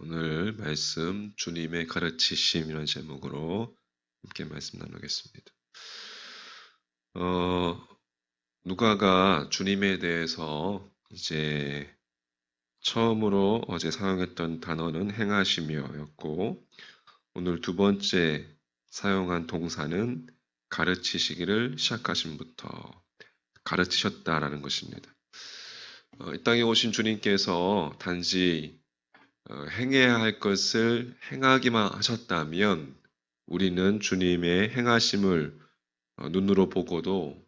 오늘 말씀 주님의 가르치심이라는 제목으로 함께 말씀 나누겠습니다. 누가가 주님에 대해서 이제 처음으로 어제 사용했던 단어는 행하시며였고, 오늘 두 번째 사용한 동사는 가르치시기를 시작하심부터 가르치셨다라는 것입니다. 이 땅에 오신 주님께서 단지 행해야 할 것을 행하기만 하셨다면 우리는 주님의 행하심을 눈으로 보고도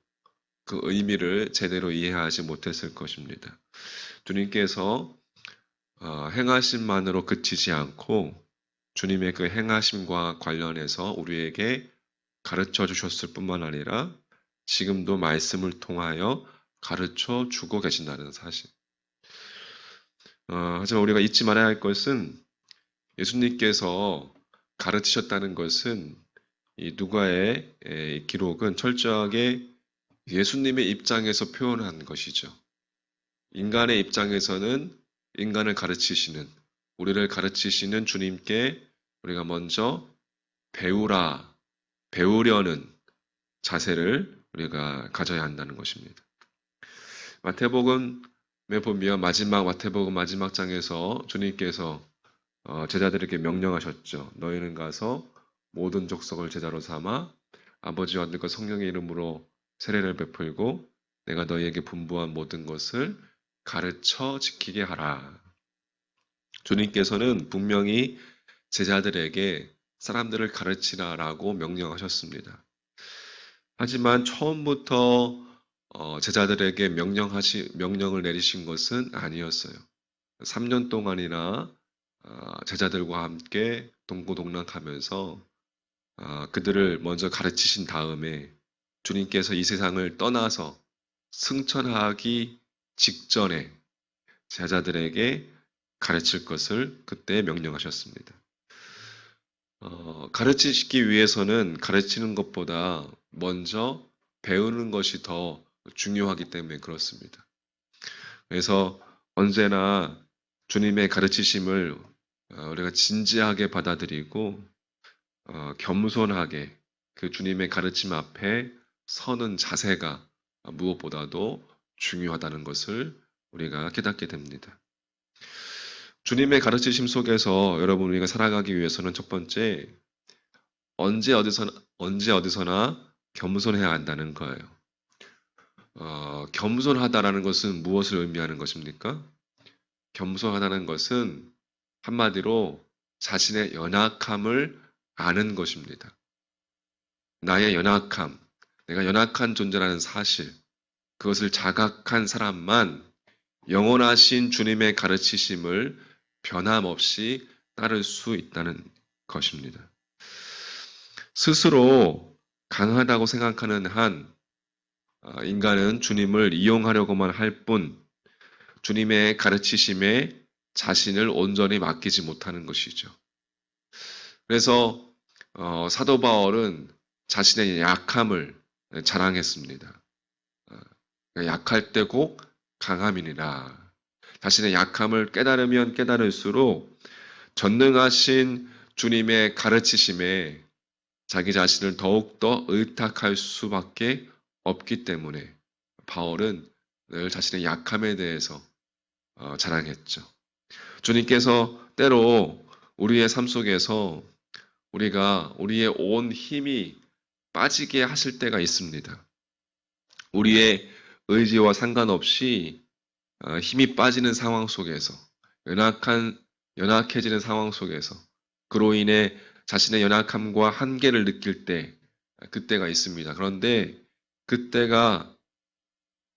그 의미를 제대로 이해하지 못했을 것입니다. 주님께서 행하심만으로 그치지 않고 주님의 그 행하심과 관련해서 우리에게 가르쳐 주셨을 뿐만 아니라 지금도 말씀을 통하여 가르쳐 주고 계신다는 사실. 하지만 우리가 잊지 말아야 할 것은 예수님께서 가르치셨다는 것은 이 누가의 기록은 철저하게 예수님의 입장에서 표현한 것이죠. 인간의 입장에서는 인간을 가르치시는, 우리를 가르치시는 주님께 우리가 먼저 배우려는 자세를 우리가 가져야 한다는 것입니다. 마태복음에 보면 마태복음 마지막 장에서 주님께서 제자들에게 명령하셨죠. 너희는 가서 모든 족속을 제자로 삼아 아버지와 아들과 성령의 이름으로 세례를 베풀고 내가 너희에게 분부한 모든 것을 가르쳐 지키게 하라. 주님께서는 분명히 제자들에게 사람들을 가르치라라고 명령하셨습니다. 하지만 처음부터 제자들에게 명령을 내리신 것은 아니었어요. 3년 동안이나 제자들과 함께 동고동락하면서 그들을 먼저 가르치신 다음에 주님께서 이 세상을 떠나서 승천하기 직전에 제자들에게 가르칠 것을 그때 명령하셨습니다. 가르치시기 위해서는 가르치는 것보다 먼저 배우는 것이 더 중요하기 때문에 그렇습니다. 그래서 언제나 주님의 가르치심을 우리가 진지하게 받아들이고 겸손하게 그 주님의 가르침 앞에 서는 자세가 무엇보다도 중요하다는 것을 우리가 깨닫게 됩니다. 주님의 가르치심 속에서 여러분 우리가 살아가기 위해서는 첫 번째, 언제 어디서나 겸손해야 한다는 거예요. 겸손하다라는 것은 무엇을 의미하는 것입니까? 겸손하다는 것은 한마디로 자신의 연약함을 아는 것입니다. 나의 연약함, 내가 연약한 존재라는 사실, 그것을 자각한 사람만 영원하신 주님의 가르치심을 변함없이 따를 수 있다는 것입니다. 스스로 강하다고 생각하는 한 인간은 주님을 이용하려고만 할 뿐 주님의 가르치심에 자신을 온전히 맡기지 못하는 것이죠. 그래서 사도 바울은 자신의 약함을 자랑했습니다. 약할 때 꼭 강함이니라. 자신의 약함을 깨달으면 깨달을수록 전능하신 주님의 가르치심에 자기 자신을 더욱더 의탁할 수밖에 없기 때문에 바울은 늘 자신의 약함에 대해서 자랑했죠. 주님께서 때로 우리의 삶 속에서 우리가 우리의 온 힘이 빠지게 하실 때가 있습니다. 우리의 의지와 상관없이 힘이 빠지는 상황 속에서 연약해지는 상황 속에서 그로 인해 자신의 연약함과 한계를 느낄 때 그때가 있습니다. 그런데 그때가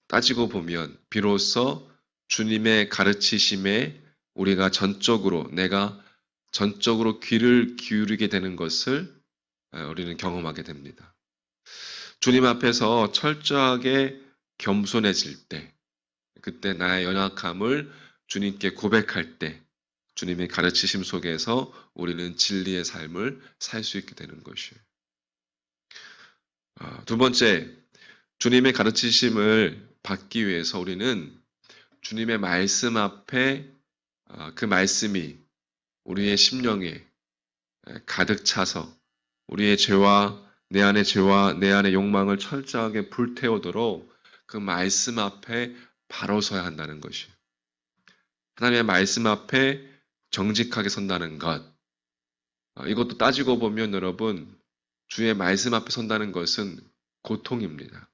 따지고 보면 비로소 주님의 가르치심에 내가 전적으로 귀를 기울이게 되는 것을 우리는 경험하게 됩니다. 주님 앞에서 철저하게 겸손해질 때, 그때 나의 연약함을 주님께 고백할 때, 주님의 가르치심 속에서 우리는 진리의 삶을 살 수 있게 되는 것이에요. 두 번째, 주님의 가르치심을 받기 위해서 우리는 주님의 말씀 앞에 그 말씀이 우리의 심령에 가득 차서 우리의 죄와 내 안의 죄와 내 안의 욕망을 철저하게 불태우도록 그 말씀 앞에 바로 서야 한다는 것이에요. 하나님의 말씀 앞에 정직하게 선다는 것. 이것도 따지고 보면 여러분, 주의 말씀 앞에 선다는 것은 고통입니다.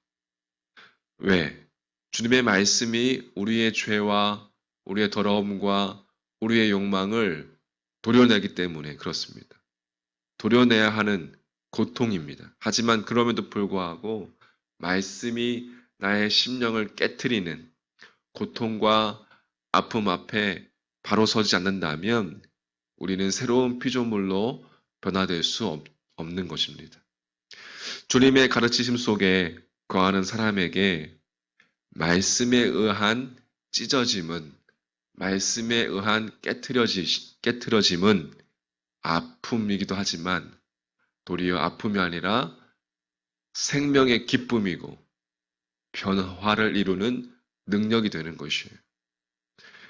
왜? 주님의 말씀이 우리의 죄와 우리의 더러움과 우리의 욕망을 도려내기 때문에 그렇습니다. 도려내야 하는 고통입니다. 하지만 그럼에도 불구하고 말씀이 나의 심령을 깨트리는 고통과 아픔 앞에 바로 서지 않는다면 우리는 새로운 피조물로 변화될 수 없는 것입니다. 주님의 가르치심 속에 거하는 사람에게 말씀에 의한 찢어짐은, 말씀에 의한 깨트려짐은 아픔이기도 하지만 도리어 아픔이 아니라 생명의 기쁨이고 변화를 이루는 능력이 되는 것이에요.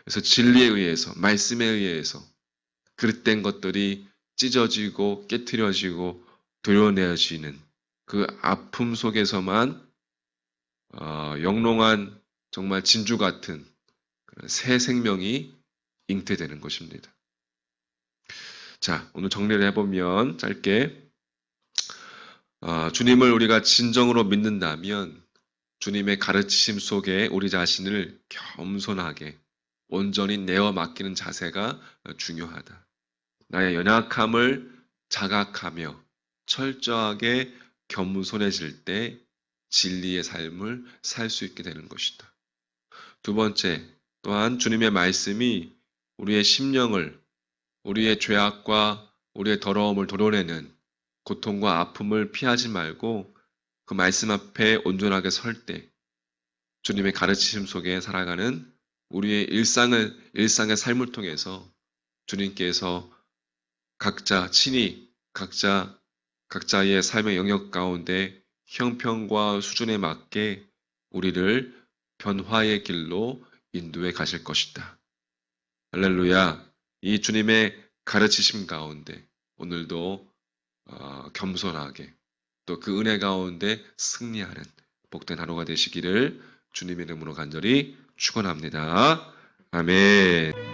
그래서 진리에 의해서, 말씀에 의해서 그릇된 것들이 찢어지고 깨트려지고 도려내어지는 그 아픔 속에서만 영롱한 정말 진주 같은 새 생명이 잉태되는 것입니다. 자, 오늘 정리를 해보면 짧게 주님을 우리가 진정으로 믿는다면 주님의 가르치심 속에 우리 자신을 겸손하게 온전히 내어 맡기는 자세가 중요하다. 나의 연약함을 자각하며 철저하게 겸손해질 때 진리의 삶을 살 수 있게 되는 것이다. 두 번째, 또한 주님의 말씀이 우리의 심령을, 우리의 죄악과 우리의 더러움을 도려내는 고통과 아픔을 피하지 말고 그 말씀 앞에 온전하게 설 때 주님의 가르치심 속에 살아가는 우리의 일상의 삶을 통해서 주님께서 각자 친히 각자의 삶의 영역 가운데 형편과 수준에 맞게 우리를 변화의 길로 인도해 가실 것이다. 할렐루야. 이 주님의 가르치심 가운데 오늘도 겸손하게 또 그 은혜 가운데 승리하는 복된 하루가 되시기를 주님의 이름으로 간절히 축원합니다. 아멘.